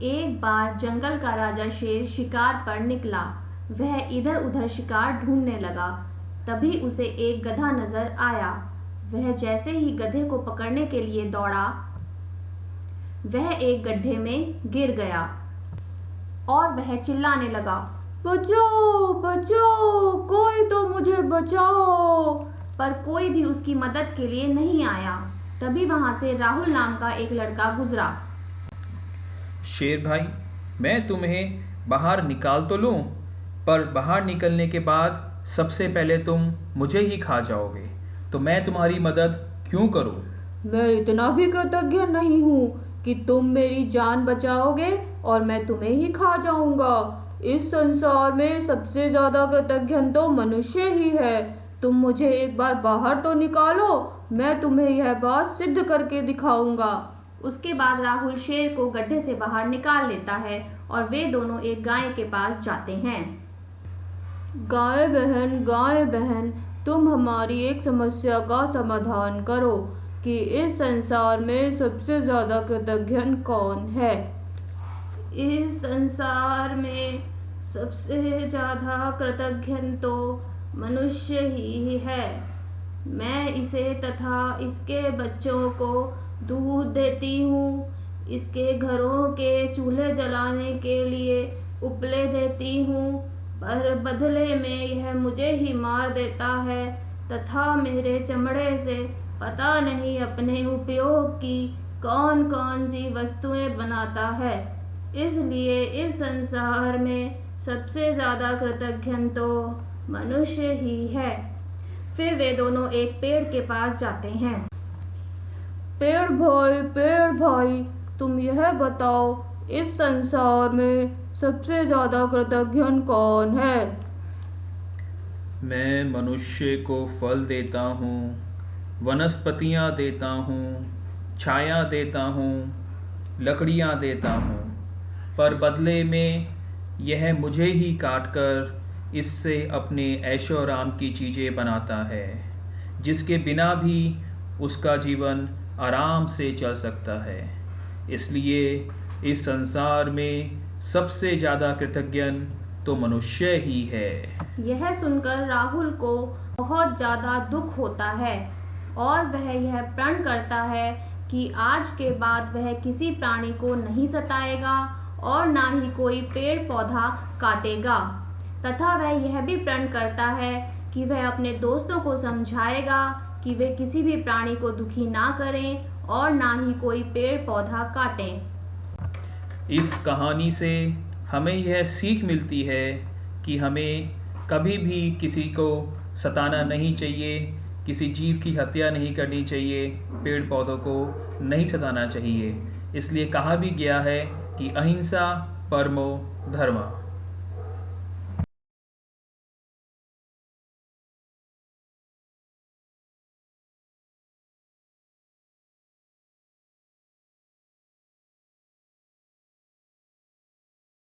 एक बार जंगल का राजा शेर शिकार पर निकला। वह इधर उधर शिकार ढूंढने लगा। तभी उसे एक गधा नजर आया। वह जैसे ही गधे को पकड़ने के लिए दौड़ा, वह एक गड्ढे में गिर गया और वह चिल्लाने लगा, बचाओ बचाओ, कोई तो मुझे बचाओ। पर कोई भी उसकी मदद के लिए नहीं आया। तभी वहां से राहुल नाम का एक लड़का गुजरा। शेर भाई, मैं तुम्हें बाहर निकाल तो लूँ, पर बाहर निकलने के बाद सबसे पहले तुम मुझे ही खा जाओगे, तो मैं तुम्हारी मदद क्यों करूँ? मैं इतना भी कृतज्ञ नहीं हूँ कि तुम मेरी जान बचाओगे और मैं तुम्हें ही खा जाऊंगा। इस संसार में सबसे ज्यादा कृतज्ञ तो मनुष्य ही है। तुम मुझे एक बार बाहर तो निकालो, मैं तुम्हें यह बात सिद्ध करके दिखाऊंगा। उसके बाद राहुल शेर को गड्ढे से बाहर निकाल लेता है और वे दोनों एक गाय के पास जाते हैं। गाय बहन, तुम हमारी एक समस्या का समाधान करो कि इस संसार में सबसे ज्यादा कृतज्ञ कौन है। इस संसार में सबसे ज्यादा कृतज्ञ तो मनुष्य ही है। मैं इसे तथा इसके बच्चों को दूध देती हूँ, इसके घरों के चूल्हे जलाने के लिए उपले देती हूँ, पर बदले में यह मुझे ही मार देता है तथा मेरे चमड़े से पता नहीं अपने उपयोग की कौन कौन सी वस्तुएं बनाता है। इसलिए इस संसार में सबसे ज़्यादा कृतज्ञ तो मनुष्य ही है। फिर वे दोनों एक पेड़ के पास जाते हैं। पेड़ भाई, तुम यह बताओ, इस संसार में सबसे ज्यादा कृतज्ञ कौन है? मैं मनुष्य को फल देता हूँ, वनस्पतियाँ देता हूँ, छाया देता हूँ, लकड़ियाँ देता हूँ, पर बदले में यह मुझे ही काटकर इससे अपने ऐशो आराम की चीज़ें बनाता है, जिसके बिना भी उसका जीवन आराम से चल सकता है। इसलिए इस संसार में सबसे ज़्यादा कृतज्ञ तो मनुष्य ही है। यह सुनकर राहुल को बहुत ज़्यादा दुख होता है और वह यह प्रण करता है कि आज के बाद वह किसी प्राणी को नहीं सताएगा और ना ही कोई पेड़ पौधा काटेगा, तथा वह यह भी प्रण करता है कि वह अपने दोस्तों को समझाएगा कि वे किसी भी प्राणी को दुखी ना करें और ना ही कोई पेड़ पौधा काटें। इस कहानी से हमें यह सीख मिलती है कि हमें कभी भी किसी को सताना नहीं चाहिए, किसी जीव की हत्या नहीं करनी चाहिए, पेड़ पौधों को नहीं सताना चाहिए। इसलिए कहा भी गया है कि अहिंसा परमो धर्मः।